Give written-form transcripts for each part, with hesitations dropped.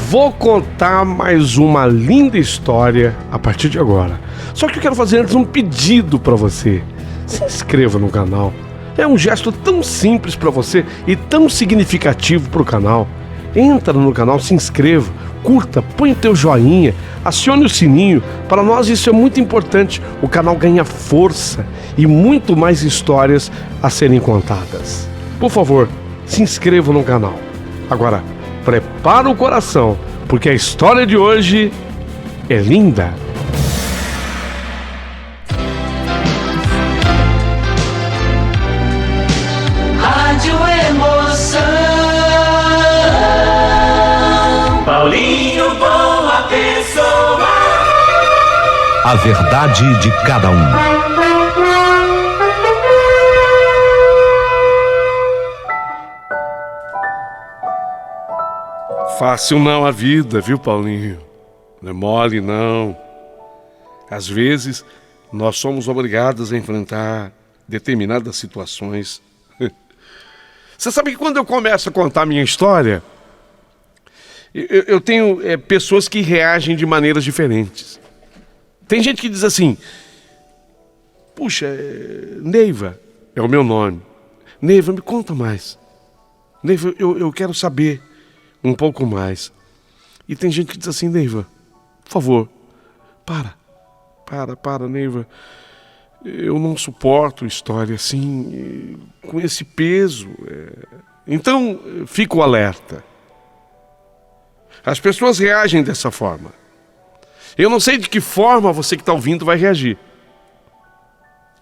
Vou contar mais uma linda história a partir de agora. Só que eu quero fazer antes um pedido para você. Se inscreva no canal. É um gesto tão simples para você e tão significativo para o canal. Entra no canal, se inscreva, curta, põe o teu joinha, acione o sininho. Para nós isso é muito importante. O canal ganha força e muito mais histórias a serem contadas. Por favor, se inscreva no canal. Agora, prepara o coração, porque a história de hoje é linda. Rádio Emoção. Paulinho Boa Pessoa. A verdade de cada um. Fácil não a vida, viu, Paulinho? Não é mole, não. Às vezes, nós somos obrigados a enfrentar determinadas situações. Você sabe que quando eu começo a contar a minha história, eu tenho pessoas que reagem de maneiras diferentes. Tem gente que diz assim: puxa, Neiva é o meu nome. Neiva, me conta mais. Neiva, eu quero saber um pouco mais. E tem gente que diz assim: Neiva, por favor, para, Neiva. Eu não suporto história assim, com esse peso. Então, fico alerta. As pessoas reagem dessa forma. Eu não sei de que forma você que está ouvindo vai reagir,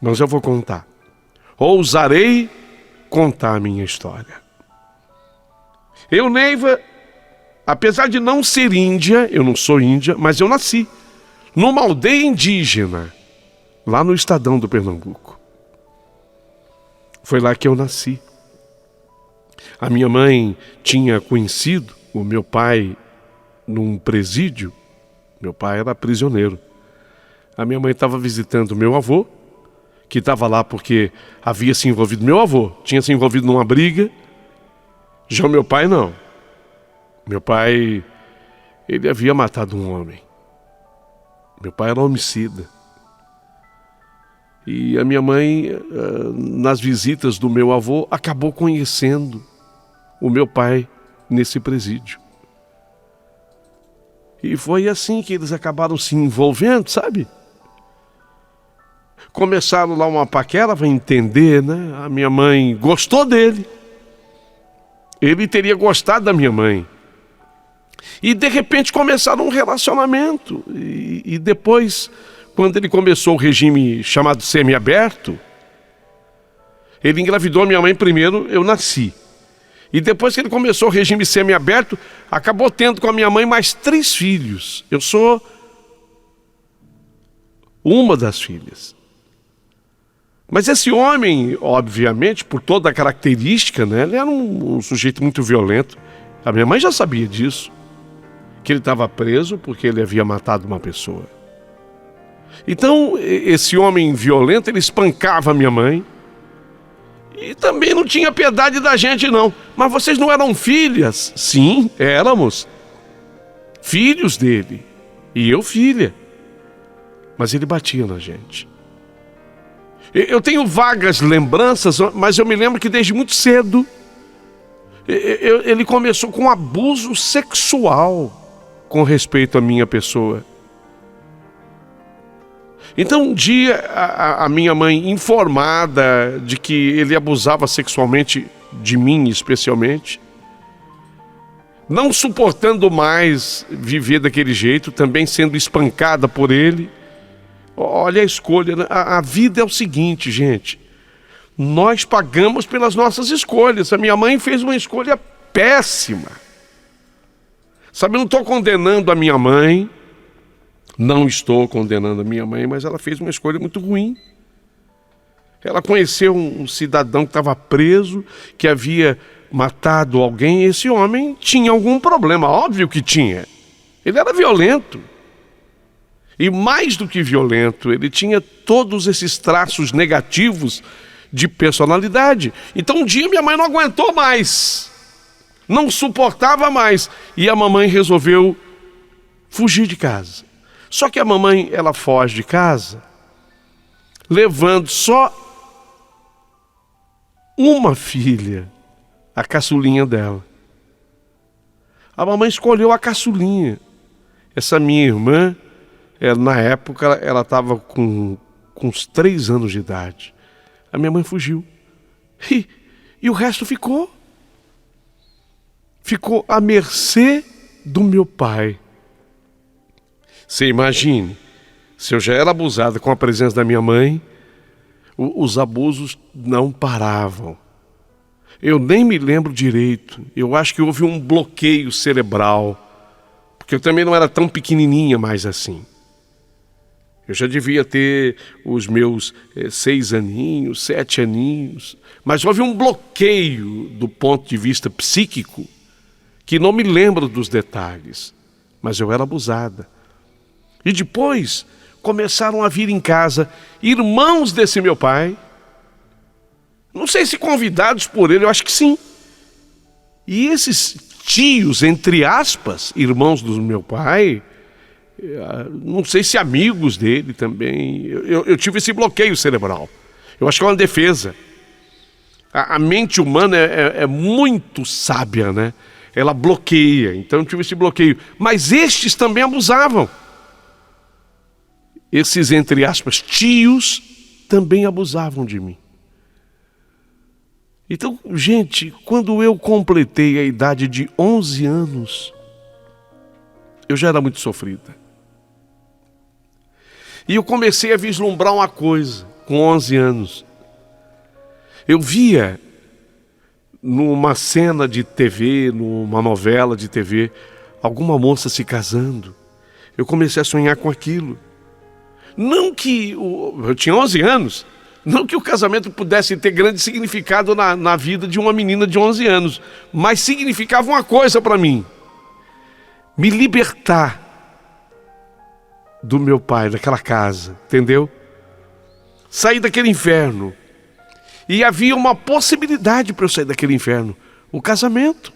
mas eu vou contar. Ousarei contar a minha história. Eu, Neiva, apesar de não ser índia, eu não sou índia, mas eu nasci numa aldeia indígena, lá no estadão do Pernambuco. Foi lá que eu nasci. A minha mãe tinha conhecido o meu pai num presídio. Meu pai era prisioneiro. A minha mãe estava visitando meu avô, que estava lá porque havia se envolvido. Meu avô tinha se envolvido numa briga. Já o meu pai não. Meu pai, ele havia matado um homem. Meu pai era homicida. E a minha mãe, nas visitas do meu avô, acabou conhecendo o meu pai nesse presídio. E foi assim que eles acabaram se envolvendo, sabe? Começaram lá uma paquera, vai entender, né? A minha mãe gostou dele. Ele teria gostado da minha mãe. E de repente começaram um relacionamento. E depois, quando ele começou o regime chamado semiaberto, ele engravidou minha mãe primeiro, eu nasci. E depois que ele começou o regime semiaberto, acabou tendo com a minha mãe mais 3 filhos. Eu sou uma das filhas. Mas esse homem, obviamente, por toda a característica, né, ele era um sujeito muito violento. A minha mãe já sabia disso, que ele estava preso porque ele havia matado uma pessoa. Então, esse homem violento, ele espancava a minha mãe. E também não tinha piedade da gente, não. Mas vocês não eram filhas? Sim, éramos. Filhos dele. E eu filha. Mas ele batia na gente. Eu tenho vagas lembranças, mas eu me lembro que desde muito cedo ele começou com abuso sexual com respeito à minha pessoa. Então um dia a minha mãe, informada de que ele abusava sexualmente de mim especialmente, não suportando mais viver daquele jeito, também sendo espancada por ele. Olha a escolha, né? A vida é o seguinte, gente, nós pagamos pelas nossas escolhas. A minha mãe fez uma escolha péssima. Sabe, eu não estou condenando a minha mãe, não estou condenando a minha mãe, mas ela fez uma escolha muito ruim. Ela conheceu um cidadão que estava preso, que havia matado alguém, e esse homem tinha algum problema, óbvio que tinha. Ele era violento. E mais do que violento, ele tinha todos esses traços negativos de personalidade. Então um dia minha mãe não aguentou mais. Não suportava mais. E a mamãe resolveu fugir de casa. Só que a mamãe, ela foge de casa levando só uma filha, a caçulinha dela. A mamãe escolheu a caçulinha. Essa minha irmã, na época, ela estava com uns 3 anos de idade. A minha mãe fugiu. E o resto ficou. Ficou à mercê do meu pai. Você imagine, se eu já era abusado com a presença da minha mãe, os abusos não paravam. Eu nem me lembro direito. Eu acho que houve um bloqueio cerebral, porque eu também não era tão pequenininha mais assim. Eu já devia ter os meus 6 aninhos, 7 aninhos, mas houve um bloqueio do ponto de vista psíquico, que não me lembro dos detalhes, mas eu era abusada. E depois começaram a vir em casa irmãos desse meu pai, não sei se convidados por ele, eu acho que sim. E esses tios, entre aspas, irmãos do meu pai, não sei se amigos dele também, eu tive esse bloqueio cerebral. Eu acho que é uma defesa. A mente humana é muito sábia, né? Ela bloqueia, então eu tive esse bloqueio. Mas estes também abusavam. Esses, entre aspas, tios também abusavam de mim. Então, gente, quando eu completei a idade de 11 anos, eu já era muito sofrida. E eu comecei a vislumbrar uma coisa, com 11 anos. Eu via numa cena de TV, numa novela de TV, alguma moça se casando. Eu comecei a sonhar com aquilo. Não que, eu tinha 11 anos, não que o casamento pudesse ter grande significado na vida de uma menina de 11 anos, mas significava uma coisa para mim: me libertar do meu pai, daquela casa, entendeu? Sair daquele inferno. E havia uma possibilidade para eu sair daquele inferno: o casamento.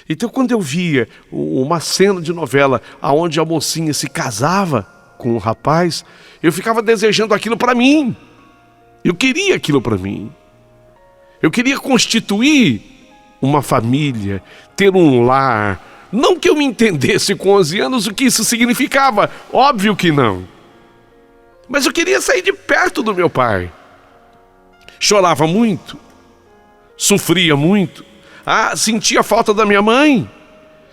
Então, quando eu via uma cena de novela onde a mocinha se casava com o rapaz, eu ficava desejando aquilo para mim. Eu queria aquilo para mim. Eu queria constituir uma família, ter um lar. Não que eu me entendesse com 11 anos o que isso significava, óbvio que não. Mas eu queria sair de perto do meu pai. Chorava muito, sofria muito, sentia falta da minha mãe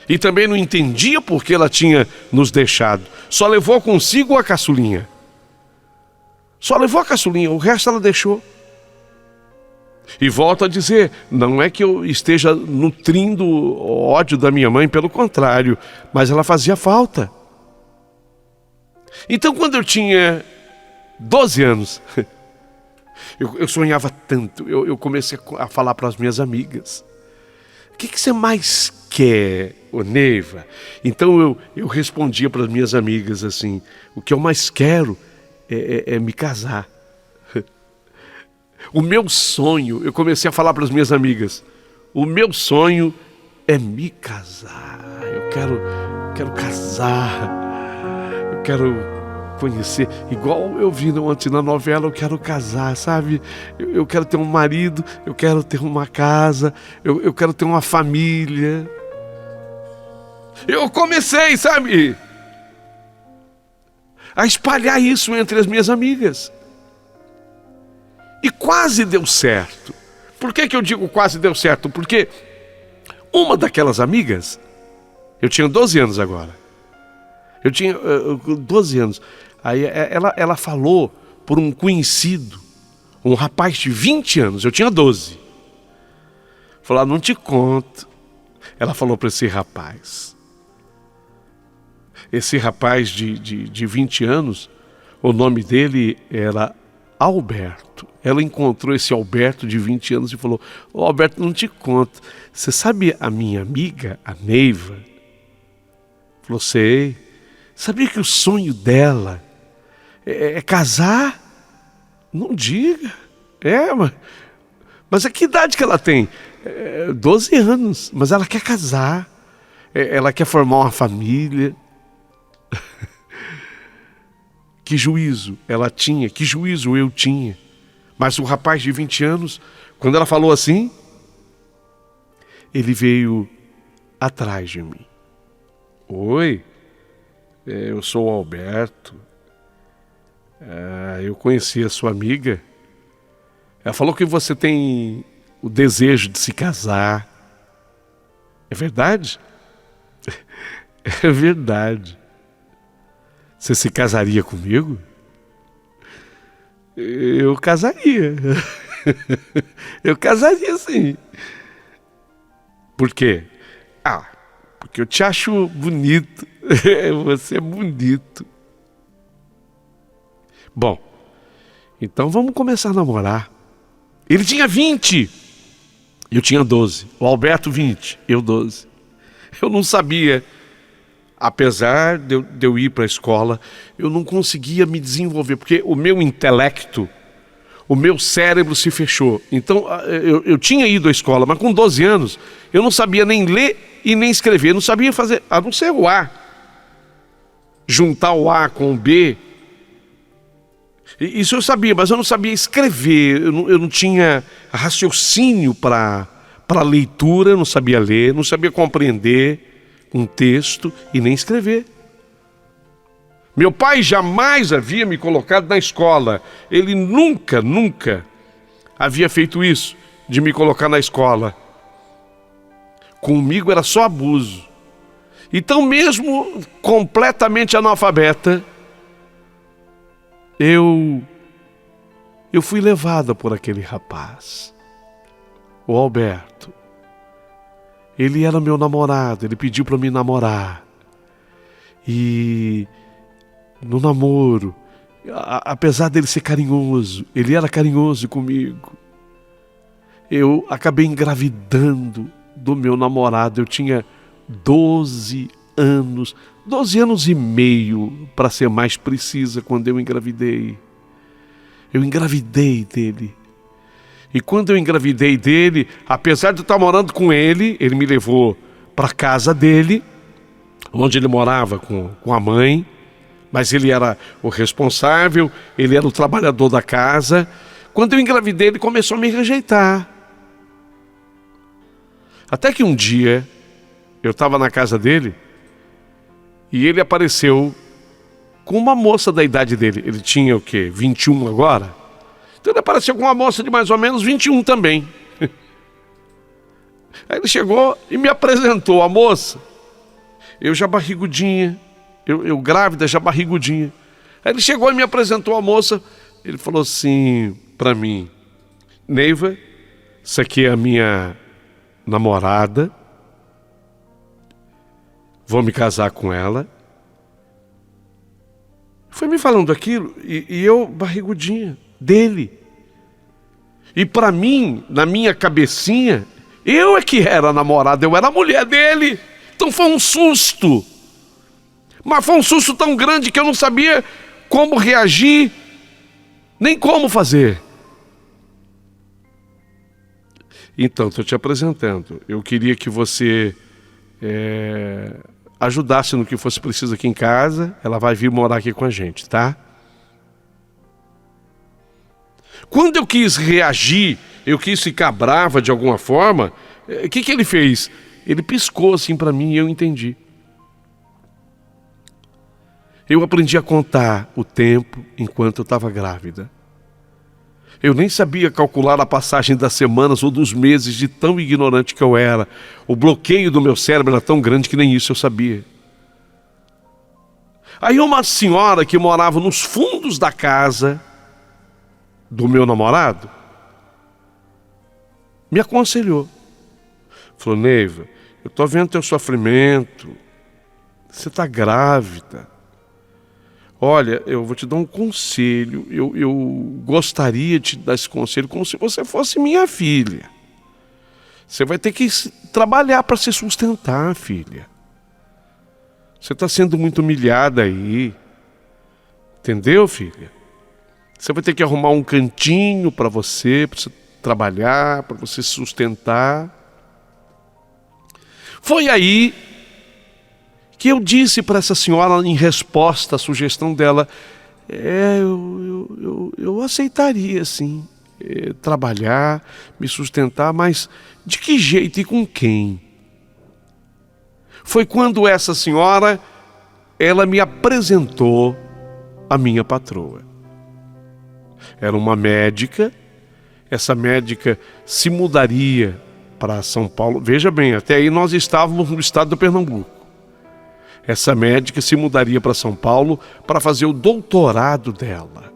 e também não entendia por que ela tinha nos deixado. Só levou consigo a caçulinha. Só levou a caçulinha, o resto ela deixou. E volto a dizer, não é que eu esteja nutrindo ódio da minha mãe, pelo contrário, mas ela fazia falta. Então, quando eu tinha 12 anos, eu sonhava tanto, eu comecei a falar para as minhas amigas: o que você mais quer, ô Neiva? Então eu respondia para as minhas amigas assim: o que eu mais quero é me casar. O meu sonho, eu comecei a falar para as minhas amigas: o meu sonho é me casar. Eu quero casar. Eu quero conhecer, igual eu vi ontem na novela, eu quero casar, sabe? Eu quero ter um marido, eu quero ter uma casa, eu quero ter uma família. Eu comecei, sabe, a espalhar isso entre as minhas amigas. E quase deu certo. Por que eu digo quase deu certo? Porque uma daquelas amigas, eu tinha 12 anos agora. Eu tinha 12 anos. Aí ela falou por um conhecido, um rapaz de 20 anos, eu tinha 12. Falou: não te conto. Ela falou para esse rapaz de 20 anos, o nome dele era Alberto. Ela encontrou esse Alberto de 20 anos e falou: Alberto, não te conto. Você sabe a minha amiga, a Neiva? Falou: sei. Sabia que o sonho dela é casar? Não diga. Mas a que idade que ela tem? 12 anos, mas ela quer casar, ela quer formar uma família. Que juízo ela tinha, que juízo eu tinha. Mas o rapaz de 20 anos, quando ela falou assim, ele veio atrás de mim. Oi, eu sou o Alberto. Eu conheci a sua amiga. Ela falou que você tem o desejo de se casar. É verdade? É verdade. Você se casaria comigo? Eu casaria. Eu casaria, sim. Por quê? Porque eu te acho bonito. Você é bonito. Bom, então vamos começar a namorar. Ele tinha 20. Eu tinha 12. O Alberto 20, eu 12. Eu não sabia. Apesar de eu ir para a escola, eu não conseguia me desenvolver, porque o meu intelecto, o meu cérebro se fechou. Então, eu tinha ido à escola, mas com 12 anos, eu não sabia nem ler e nem escrever. Eu não sabia fazer, a não ser o A. Juntar o A com o B. Isso eu sabia, mas eu não sabia escrever. Eu não tinha raciocínio para leitura, eu não sabia ler, não sabia compreender um texto e nem escrever. Meu pai jamais havia me colocado na escola. Ele nunca havia feito isso, de me colocar na escola. Comigo era só abuso. Então, mesmo completamente analfabeta, eu fui levada por aquele rapaz, o Alberto. Ele era meu namorado, ele pediu para me namorar. E no namoro, apesar dele ser carinhoso, ele era carinhoso comigo. Eu acabei engravidando do meu namorado. Eu tinha 12 anos e meio, para ser mais precisa, quando eu engravidei. Eu engravidei dele. E quando eu engravidei dele, apesar de eu estar morando com ele, ele me levou para a casa dele, onde ele morava com a mãe, mas ele era o responsável, ele era o trabalhador da casa. Quando eu engravidei, ele começou a me rejeitar. Até que um dia, eu estava na casa dele, e ele apareceu com uma moça da idade dele. Ele tinha o quê? 21 agora? Então ele apareceu com uma moça de mais ou menos 21 também. Aí ele chegou e me apresentou a moça. Eu já barrigudinha, eu grávida, já barrigudinha. Aí ele chegou e me apresentou a moça. Ele falou assim para mim: Neiva, essa aqui é a minha namorada. Vou me casar com ela. Foi me falando aquilo e eu barrigudinha dele. E para mim, na minha cabecinha, eu é que era a namorada, eu era a mulher dele. Então foi um susto. Mas foi um susto tão grande que eu não sabia como reagir, nem como fazer. Então, estou te apresentando. Eu queria que você ajudasse no que fosse preciso aqui em casa. Ela vai vir morar aqui com a gente, tá? Quando eu quis reagir, eu quis ficar brava de alguma forma, o que ele fez? Ele piscou assim para mim e eu entendi. Eu aprendi a contar o tempo enquanto eu estava grávida. Eu nem sabia calcular a passagem das semanas ou dos meses, de tão ignorante que eu era. O bloqueio do meu cérebro era tão grande que nem isso eu sabia. Aí uma senhora que morava nos fundos da casa do meu namorado me aconselhou. Falou: Neiva, eu estou vendo teu sofrimento, você está grávida. Olha, eu vou te dar um conselho, eu gostaria de te dar esse conselho como se você fosse minha filha. Você vai ter que trabalhar para se sustentar, filha. Você está sendo muito humilhada aí. Entendeu, filha? Você vai ter que arrumar um cantinho para você trabalhar, para você se sustentar. Foi aí que eu disse para essa senhora, em resposta à sugestão dela, eu aceitaria sim, trabalhar, me sustentar, mas de que jeito e com quem? Foi quando essa senhora, ela me apresentou a minha patroa. Era uma médica, essa médica se mudaria para São Paulo. Veja bem, até aí nós estávamos no estado do Pernambuco. Essa médica se mudaria para São Paulo para fazer o doutorado dela.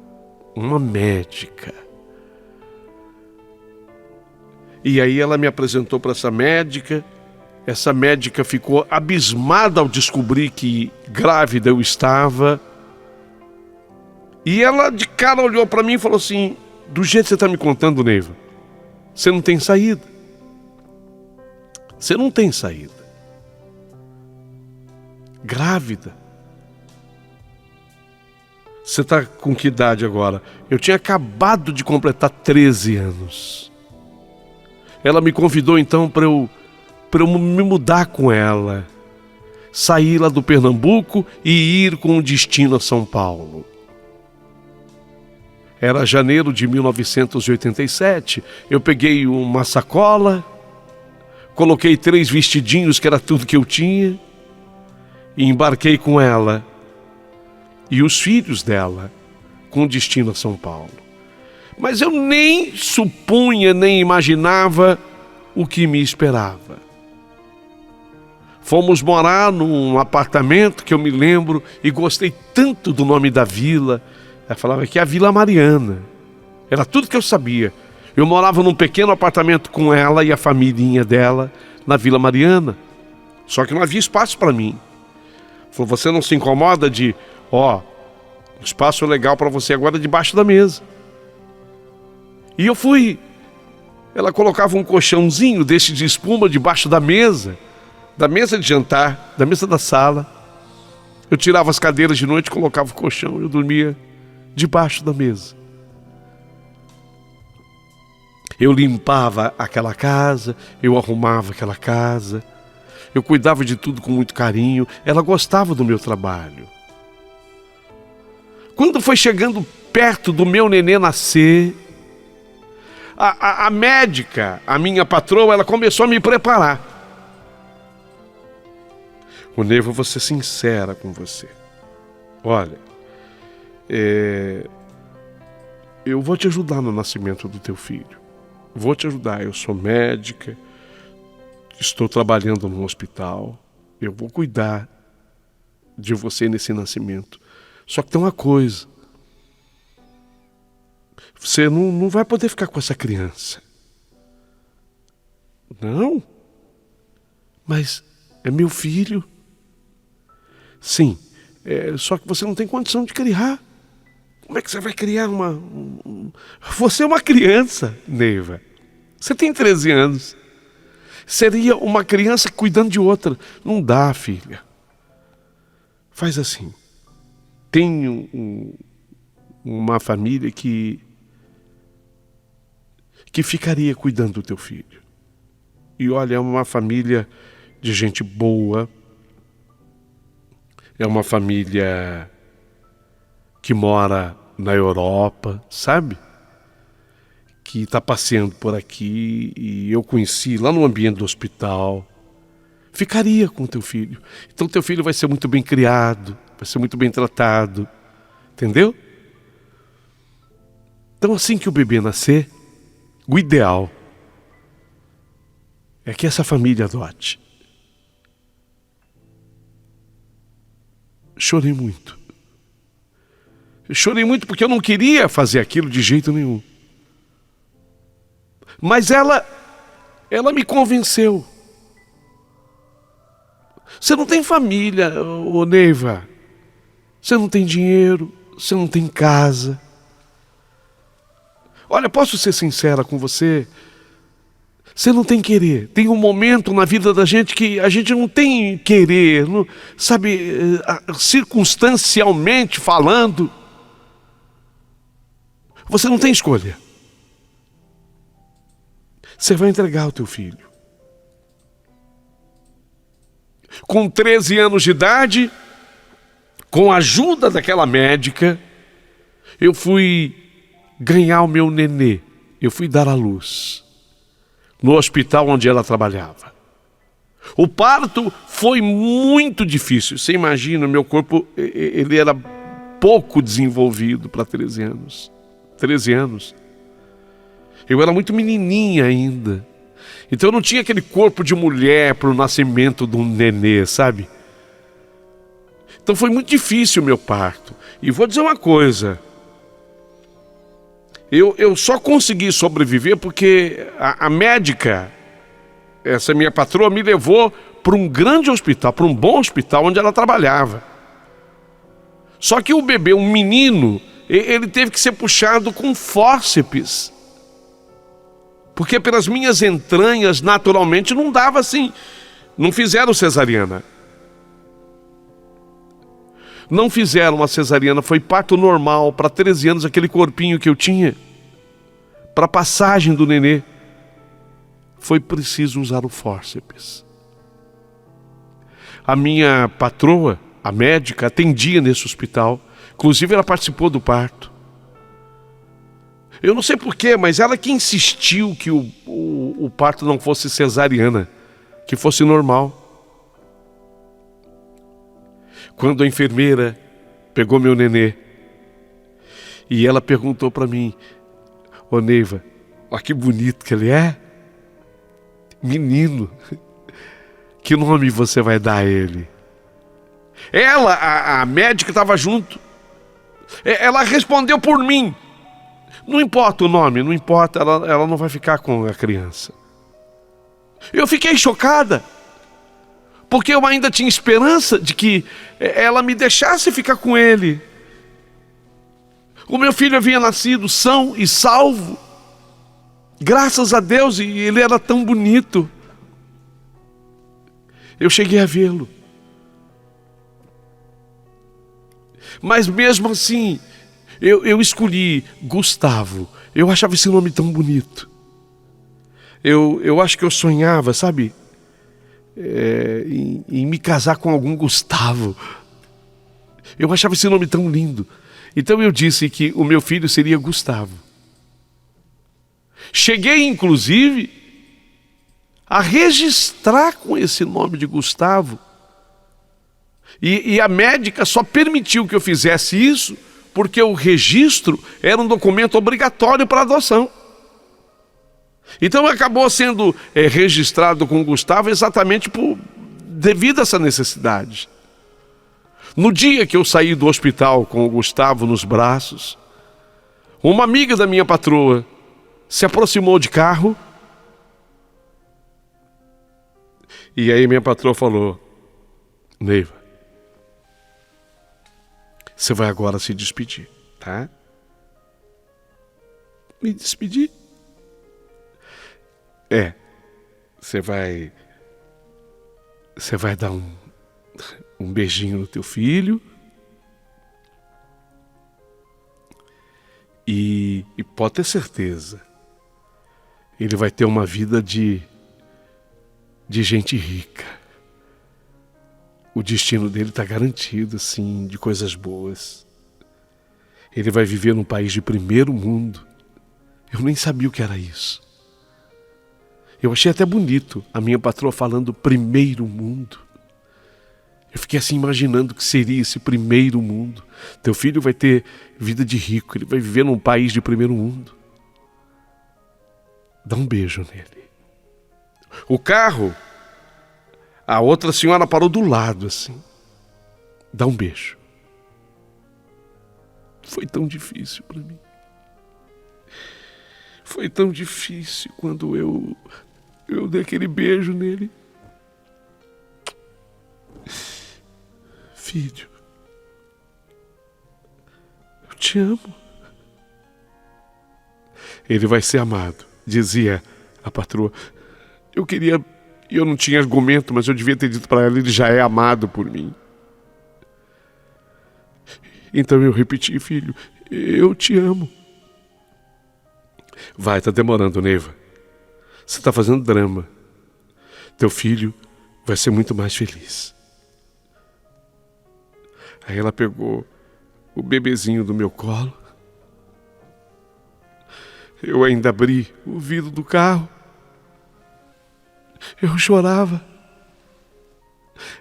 Uma médica. E aí ela me apresentou para essa médica. Essa médica ficou abismada ao descobrir que grávida eu estava. E ela de cara olhou para mim e falou assim: do jeito que você está me contando, Neiva, você não tem saída. Você não tem saída. Grávida. Você está com que idade agora? Eu tinha acabado de completar 13 anos. Ela me convidou então para eu me mudar com ela, sair lá do Pernambuco e ir com destino a São Paulo. Era janeiro de 1987, eu peguei uma sacola, coloquei 3 vestidinhos, que era tudo que eu tinha, e embarquei com ela e os filhos dela com destino a São Paulo. Mas eu nem supunha, nem imaginava o que me esperava. Fomos morar num apartamento que eu me lembro e gostei tanto do nome da vila. Ela falava que é a Vila Mariana. Era tudo que eu sabia. Eu morava num pequeno apartamento com ela e a família dela na Vila Mariana. Só que não havia espaço para mim. Falou: você não se incomoda de, espaço legal para você agora debaixo da mesa. E eu fui. Ela colocava um colchãozinho desse de espuma debaixo da mesa de jantar, da mesa da sala. Eu tirava as cadeiras de noite, colocava o colchão, eu dormia debaixo da mesa. Eu limpava aquela casa, eu arrumava aquela casa, eu cuidava de tudo com muito carinho. Ela gostava do meu trabalho. Quando foi chegando perto do meu nenê nascer, a médica, a minha patroa, ela começou a me preparar. Neiva, vou ser sincera com você. Olha, eu vou te ajudar no nascimento do teu filho. Vou te ajudar, eu sou médica, estou trabalhando no hospital, eu vou cuidar de você nesse nascimento. Só que tem uma coisa, você não vai poder ficar com essa criança. Não? Mas é meu filho. Sim, só que você não tem condição de criar. Como é que você vai criar Você é uma criança, Neiva. Você tem 13 anos. Seria uma criança cuidando de outra. Não dá, filha. Faz assim. Tem uma família que ficaria cuidando do teu filho. E olha, é uma família de gente boa. É uma família que mora na Europa, sabe? Que está passeando por aqui e eu conheci lá no ambiente do hospital. Ficaria com teu filho. Então teu filho vai ser muito bem criado, vai ser muito bem tratado. Entendeu? Então assim que o bebê nascer, o ideal é que essa família adote. Chorei muito. Eu chorei muito porque eu não queria fazer aquilo de jeito nenhum. Mas ela me convenceu. Você não tem família, Neiva. Você não tem dinheiro, você não tem casa. Olha, posso ser sincera com você? Você não tem querer. Tem um momento na vida da gente que a gente não tem querer, não, sabe, circunstancialmente falando. Você não tem escolha. Você vai entregar o teu filho. Com 13 anos de idade, com a ajuda daquela médica, eu fui ganhar o meu nenê. Eu fui dar à luz no hospital onde ela trabalhava. O parto foi muito difícil. Você imagina, meu corpo, ele era pouco desenvolvido para 13 anos. 13 anos. Eu era muito menininha ainda. Então eu não tinha aquele corpo de mulher para o nascimento de um nenê, sabe? Então foi muito difícil o meu parto. E vou dizer uma coisa. Eu só consegui sobreviver porque a médica, essa minha patroa, me levou para um grande hospital, para um bom hospital onde ela trabalhava. Só que o bebê, um menino, ele teve que ser puxado com fórceps. Porque pelas minhas entranhas, naturalmente, não dava assim. Não fizeram cesariana. Não fizeram uma cesariana, foi parto normal. Para 13 anos, aquele corpinho que eu tinha, para a passagem do nenê, foi preciso usar o fórceps. A minha patroa, a médica, atendia nesse hospital. Inclusive, ela participou do parto. Eu não sei porquê, mas ela que insistiu que o parto não fosse cesariana, que fosse normal. Quando a enfermeira pegou meu nenê e ela perguntou para mim: ô Neiva, olha que bonito que ele é. Menino, que nome você vai dar a ele? Ela, a médica, estava junto. Ela respondeu por mim. Não importa o nome, não importa, ela não vai ficar com a criança. Eu fiquei chocada, porque eu ainda tinha esperança de que ela me deixasse ficar com ele. O meu filho havia nascido são e salvo, graças a Deus, e ele era tão bonito. Eu cheguei a vê-lo. Mas mesmo assim, eu escolhi Gustavo. Eu achava esse nome tão bonito. Eu acho que eu sonhava, sabe? Em me casar com algum Gustavo. Eu achava esse nome tão lindo. Então eu disse que o meu filho seria Gustavo. Cheguei, inclusive, a registrar com esse nome de Gustavo. E a médica só permitiu que eu fizesse isso porque o registro era um documento obrigatório para adoção. Então acabou sendo registrado com o Gustavo exatamente devido a essa necessidade. No dia que eu saí do hospital com o Gustavo nos braços, uma amiga da minha patroa se aproximou de carro e aí minha patroa falou: Neiva, você vai agora se despedir, tá? Me despedir? Você vai dar um beijinho no teu filho e pode ter certeza, ele vai ter uma vida de gente rica. O destino dele está garantido, assim, de coisas boas. Ele vai viver num país de primeiro mundo. Eu nem sabia o que era isso. Eu achei até bonito a minha patroa falando primeiro mundo. Eu fiquei assim imaginando o que seria esse primeiro mundo. Teu filho vai ter vida de rico, ele vai viver num país de primeiro mundo. Dá um beijo nele. O carro, a outra senhora parou do lado assim. Dá um beijo. Foi tão difícil para mim. Foi tão difícil quando eu dei aquele beijo nele. Filho, eu te amo. Ele vai ser amado, dizia a patroa. Eu não tinha argumento, mas eu devia ter dito para ela: ele já é amado por mim. Então eu repeti: filho, eu te amo. Vai, tá demorando, Neiva. Você está fazendo drama. Teu filho vai ser muito mais feliz. Aí ela pegou o bebezinho do meu colo. Eu ainda abri o vidro do carro. Eu chorava.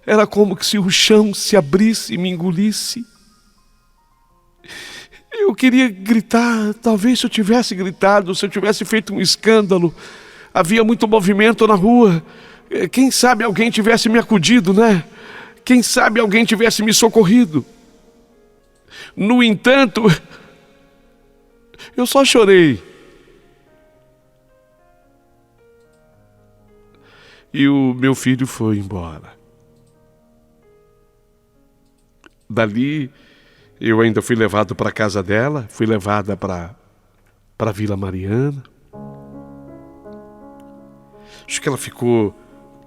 Era como se o chão se abrisse e me engolisse. Eu queria gritar, talvez se eu tivesse gritado, se eu tivesse feito um escândalo. Havia muito movimento na rua. Quem sabe alguém tivesse me acudido, né? Quem sabe alguém tivesse me socorrido. No entanto, eu só chorei. E o meu filho foi embora. Dali, eu ainda fui levado para a casa dela, fui levada para a Vila Mariana. Acho que ela ficou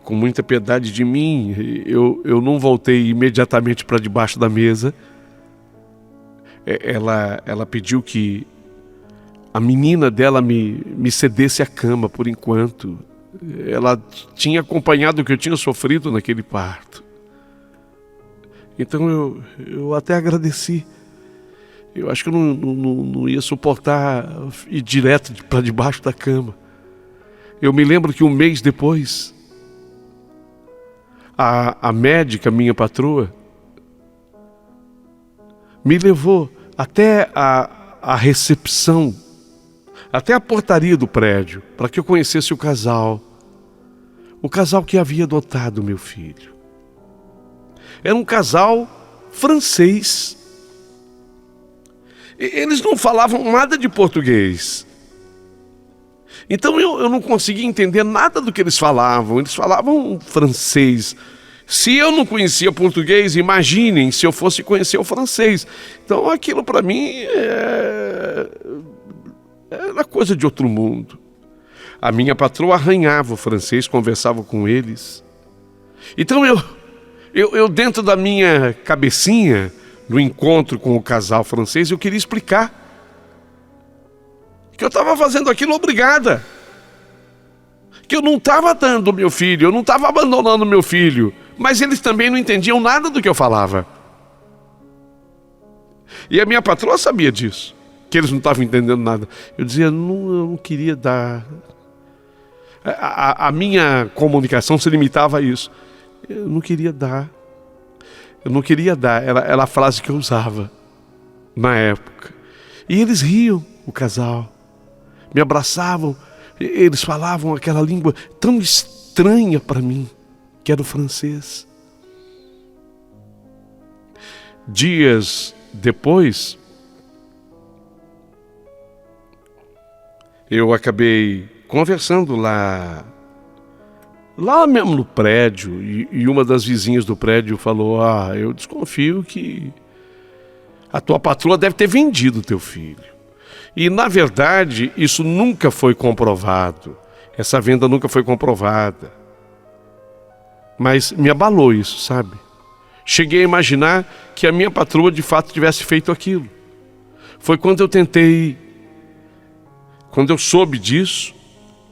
com muita piedade de mim. Eu não voltei imediatamente para debaixo da mesa. Ela pediu que a menina dela me cedesse a cama por enquanto. Ela tinha acompanhado o que eu tinha sofrido naquele parto. Então eu até agradeci. Eu acho que eu não ia suportar ir direto para debaixo da cama. Eu me lembro que um mês depois, a médica, minha patroa, me levou até a recepção, até a portaria do prédio, para que eu conhecesse o casal que havia adotado meu filho. Era um casal francês. Eles não falavam nada de português. Então eu não conseguia entender nada do que eles falavam. Eles falavam francês. Se eu não conhecia português, imaginem se eu fosse conhecer o francês. Então aquilo para mim era coisa de outro mundo. A minha patroa arranhava o francês, conversava com eles. Então eu dentro da minha cabecinha, no encontro com o casal francês, eu queria explicar que eu estava fazendo aquilo obrigada, que eu não estava dando meu filho, eu não estava abandonando meu filho, mas eles também não entendiam nada do que eu falava. E a minha patroa sabia disso, que eles não estavam entendendo nada. Eu dizia, eu não queria dar. A minha comunicação se limitava a isso. Eu não queria dar. Eu não queria dar. Era a frase que eu usava na época. E eles riam, o casal. Me abraçavam. Eles falavam aquela língua tão estranha para mim, que era o francês. Dias depois, eu acabei conversando lá mesmo no prédio, e uma das vizinhas do prédio falou, eu desconfio que a tua patroa deve ter vendido o teu filho. E na verdade isso nunca foi comprovado, essa venda nunca foi comprovada, mas me abalou isso, sabe? Cheguei a imaginar que a minha patroa de fato tivesse feito aquilo. Foi quando eu soube disso,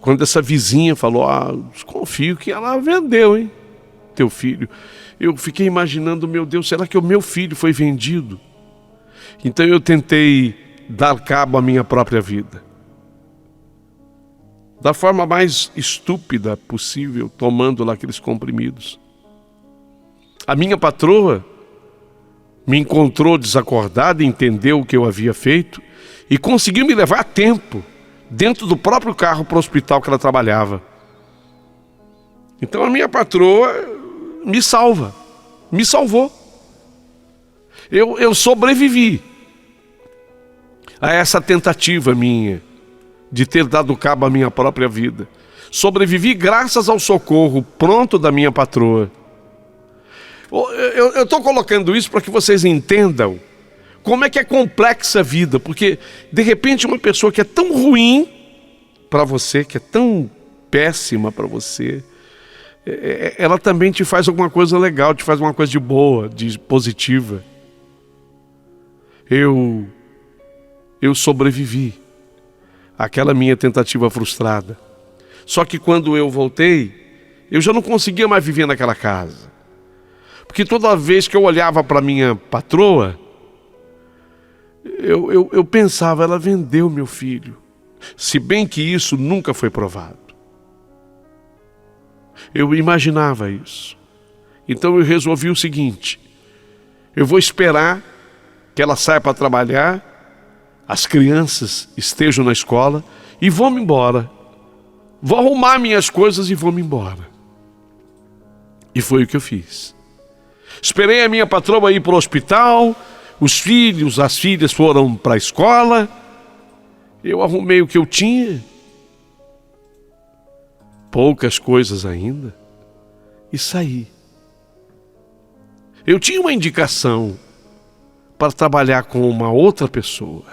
quando essa vizinha falou, desconfio que ela vendeu, hein, teu filho. Eu fiquei imaginando, meu Deus, será que o meu filho foi vendido? Então eu tentei dar cabo à minha própria vida, da forma mais estúpida possível, tomando lá aqueles comprimidos. A minha patroa me encontrou desacordada, entendeu o que eu havia feito e conseguiu me levar a tempo, dentro do próprio carro, para o hospital que ela trabalhava. Então a minha patroa me salvou. Eu sobrevivi a essa tentativa minha de ter dado cabo à minha própria vida. Sobrevivi graças ao socorro pronto da minha patroa. Eu estou colocando isso para que vocês entendam como é que é complexa a vida, porque de repente uma pessoa que é tão ruim para você, que é tão péssima para você, ela também te faz alguma coisa legal, te faz uma coisa de boa, de positiva. Eu sobrevivi àquela minha tentativa frustrada. Só que quando eu voltei, eu já não conseguia mais viver naquela casa. Porque toda vez que eu olhava para minha patroa, eu pensava, ela vendeu meu filho. Se bem que isso nunca foi provado. Eu imaginava isso. Então eu resolvi o seguinte: eu vou esperar que ela saia para trabalhar, as crianças estejam na escola e vou-me embora. Vou arrumar minhas coisas e vou-me embora. E foi o que eu fiz. Esperei a minha patroa ir para o hospital, os filhos, as filhas foram para a escola, eu arrumei o que eu tinha, poucas coisas ainda, e saí. Eu tinha uma indicação para trabalhar com uma outra pessoa.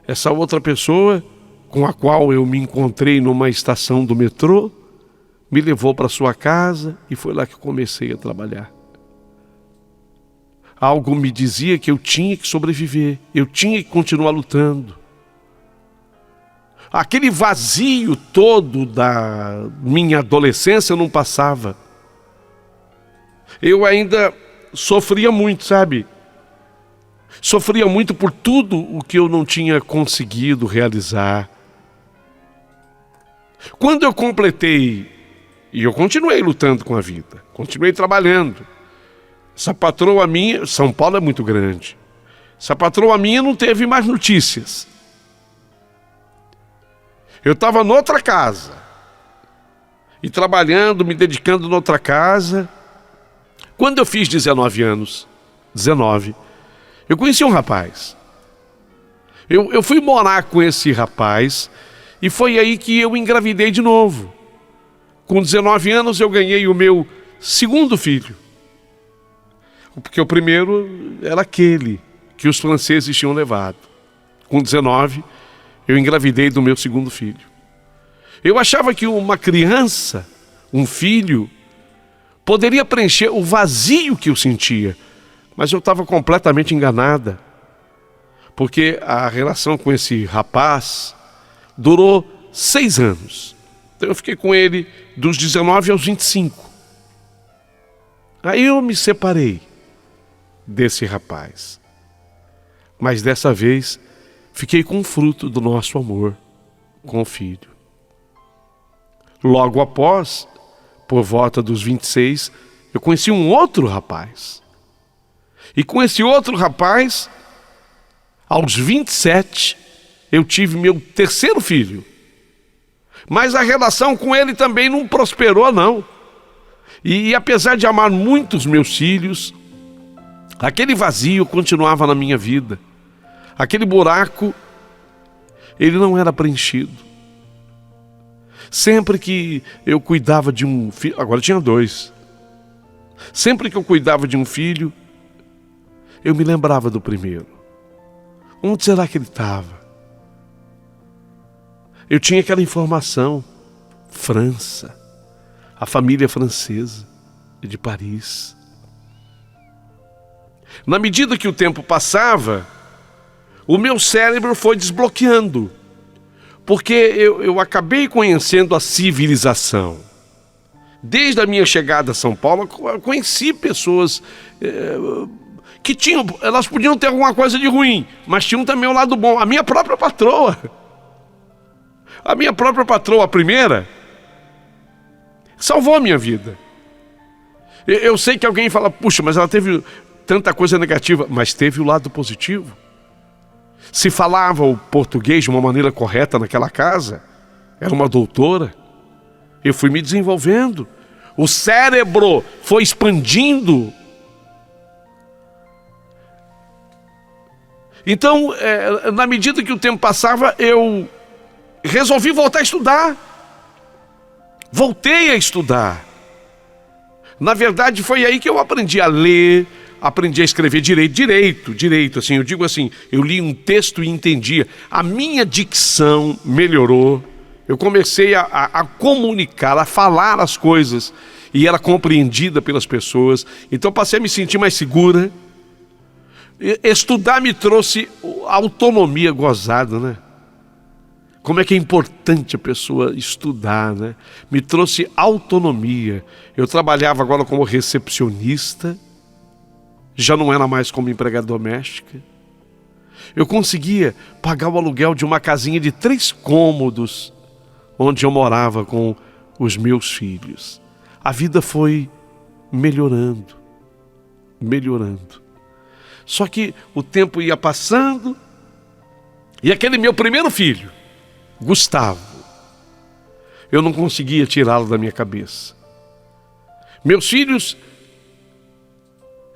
Essa outra pessoa, com a qual eu me encontrei numa estação do metrô, me levou para sua casa e foi lá que comecei a trabalhar. Algo me dizia que eu tinha que sobreviver, eu tinha que continuar lutando. Aquele vazio todo da minha adolescência não passava. Eu ainda sofria muito, sabe? Sofria muito por tudo o que eu não tinha conseguido realizar. Quando eu completei, e eu continuei lutando com a vida, continuei trabalhando. Essa patroa minha, São Paulo é muito grande, essa patroa minha não teve mais notícias. Eu estava noutra casa, e trabalhando, me dedicando noutra casa. Quando eu fiz 19 anos, eu conheci um rapaz. Eu fui morar com esse rapaz, e foi aí que eu engravidei de novo. Com 19 anos eu ganhei o meu segundo filho. Porque o primeiro era aquele que os franceses tinham levado. Com 19, eu engravidei do meu segundo filho. Eu achava que uma criança, um filho, poderia preencher o vazio que eu sentia. Mas eu estava completamente enganada. Porque a relação com esse rapaz durou 6 anos. Então eu fiquei com ele dos 19 aos 25. Aí eu me separei desse rapaz. Mas dessa vez fiquei com o fruto do nosso amor com o filho. Logo após, por volta dos 26, eu conheci um outro rapaz. E com esse outro rapaz, aos 27, eu tive meu terceiro filho. Mas a relação com ele também não prosperou, não. E apesar de amar muito os meus filhos, aquele vazio continuava na minha vida. Aquele buraco, ele não era preenchido. Sempre que eu cuidava de um filho, agora tinha 2. Sempre que eu cuidava de um filho, eu me lembrava do primeiro. Onde será que ele estava? Eu tinha aquela informação, França, a família francesa de Paris. Na medida que o tempo passava, o meu cérebro foi desbloqueando, porque eu acabei conhecendo a civilização. Desde a minha chegada a São Paulo, eu conheci pessoas que tinham, elas podiam ter alguma coisa de ruim, mas tinham também o lado bom. A minha própria patroa, a primeira, salvou a minha vida. Eu sei que alguém fala, puxa, mas ela teve tanta coisa negativa, mas teve o lado positivo. Se falava o português de uma maneira correta naquela casa, era uma doutora. Eu fui me desenvolvendo, o cérebro foi expandindo. Então, na medida que o tempo passava, eu resolvi voltar a estudar. Voltei a estudar. Na verdade, foi aí que eu aprendi a ler, aprendi a escrever direito, assim, eu digo assim, eu li um texto e entendia. A minha dicção melhorou. Eu comecei a comunicar, a falar as coisas, e era compreendida pelas pessoas. Então passei a me sentir mais segura. Estudar me trouxe autonomia gozada, né? como é que é importante a pessoa estudar, né? Me trouxe autonomia. Eu trabalhava agora como recepcionista, já não era mais como empregada doméstica. Eu conseguia pagar o aluguel de uma casinha de 3 cômodos, onde eu morava com os meus filhos. A vida foi melhorando, melhorando. Só que o tempo ia passando e aquele meu primeiro filho, Gustavo, eu não conseguia tirá-lo da minha cabeça. Meus filhos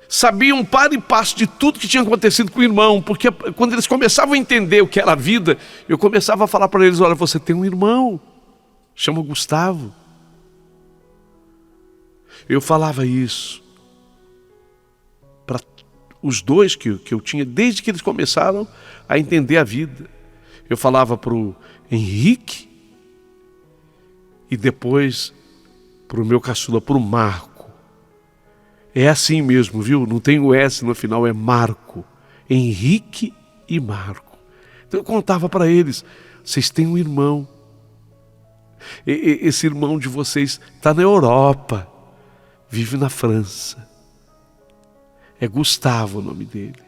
sabiam par e passo de tudo que tinha acontecido com o irmão, porque quando eles começavam a entender o que era a vida, eu começava a falar para eles: olha, você tem um irmão, chama Gustavo. Eu falava isso para os dois que eu tinha, desde que eles começaram a entender a vida. Eu falava para o Henrique e depois para o meu caçula, para o Marco. É assim mesmo, viu? Não tem o S no final, é Marco. Henrique e Marco. Então eu contava para eles: vocês têm um irmão. Esse irmão de vocês está na Europa, vive na França. É Gustavo o nome dele.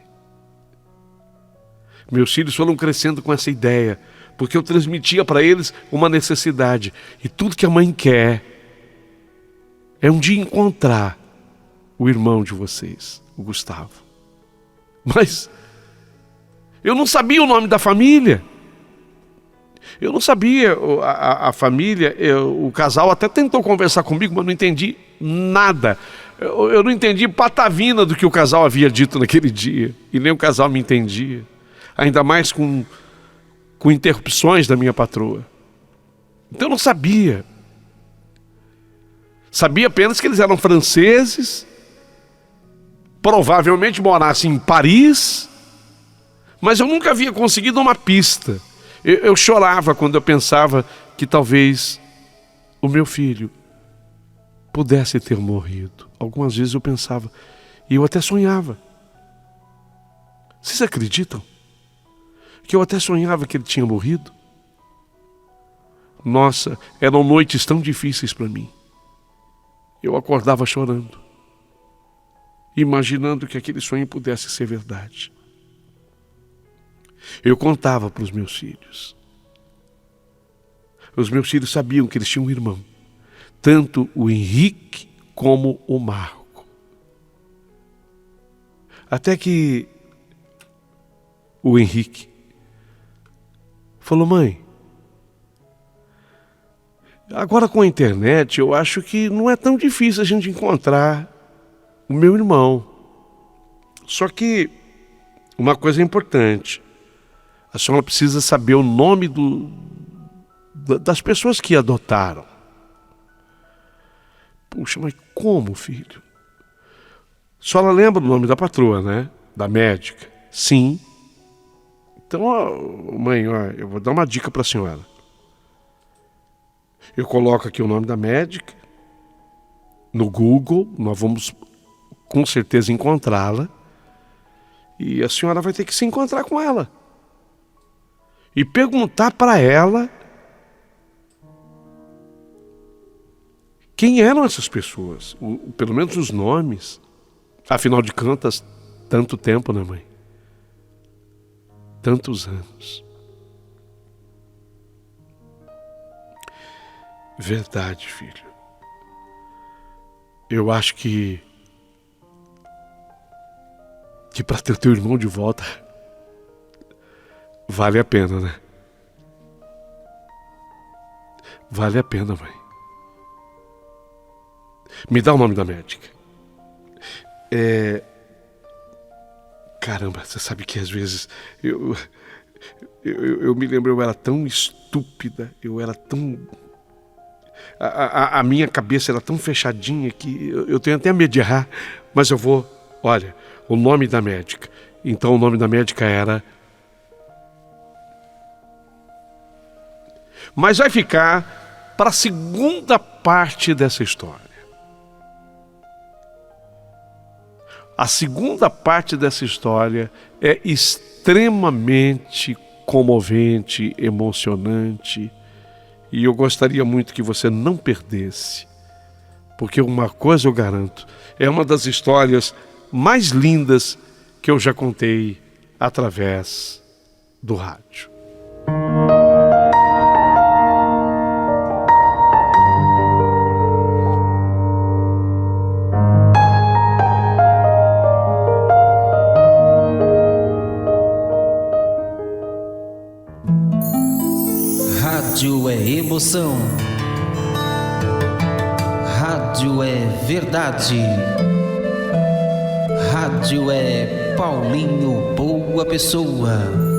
Meus filhos foram crescendo com essa ideia, porque eu transmitia para eles uma necessidade. E tudo que a mãe quer é um dia encontrar o irmão de vocês, o Gustavo. Mas eu não sabia o nome da família. Eu não sabia a família. O casal até tentou conversar comigo, mas não entendi nada. Eu não entendi patavina do que o casal havia dito naquele dia. E nem o casal me entendia. Ainda mais com interrupções da minha patroa. Então eu não sabia. Sabia apenas que eles eram franceses, provavelmente morassem em Paris, mas eu nunca havia conseguido uma pista. Eu chorava quando eu pensava que talvez o meu filho pudesse ter morrido. Algumas vezes eu pensava, e eu até sonhava. Vocês acreditam que eu até sonhava que ele tinha morrido? Nossa, eram noites tão difíceis para mim. Eu acordava chorando, imaginando que aquele sonho pudesse ser verdade. Eu contava para os meus filhos. Os meus filhos sabiam que eles tinham um irmão, tanto o Henrique como o Marco. Até que o Henrique falou: mãe, agora com a internet eu acho que não é tão difícil a gente encontrar o meu irmão. Só que uma coisa é importante: a senhora precisa saber o nome das pessoas que adotaram. Puxa, mas como, filho? A senhora lembra o nome da patroa, né? Da médica? Sim. Então, mãe, eu vou dar uma dica para a senhora. Eu coloco aqui o nome da médica no Google, nós vamos com certeza encontrá-la, e a senhora vai ter que se encontrar com ela e perguntar para ela quem eram essas pessoas, pelo menos os nomes. Afinal de contas, tanto tempo, né, mãe? Tantos anos. Verdade, filho. Eu acho que para ter teu irmão de volta vale a pena, né? Vale a pena, mãe. Me dá o nome da médica. Caramba, você sabe que às vezes eu me lembro, eu era tão estúpida, eu era tão... A minha cabeça era tão fechadinha que eu tenho até medo de errar, mas eu vou... Olha, o nome da médica. Então o nome da médica era... Mas vai ficar para a segunda parte dessa história. A segunda parte dessa história é extremamente comovente, emocionante, e eu gostaria muito que você não perdesse, porque uma coisa eu garanto, é uma das histórias mais lindas que eu já contei através do rádio. Rádio é emoção. Rádio é verdade. Rádio é Paulinho Boa Pessoa.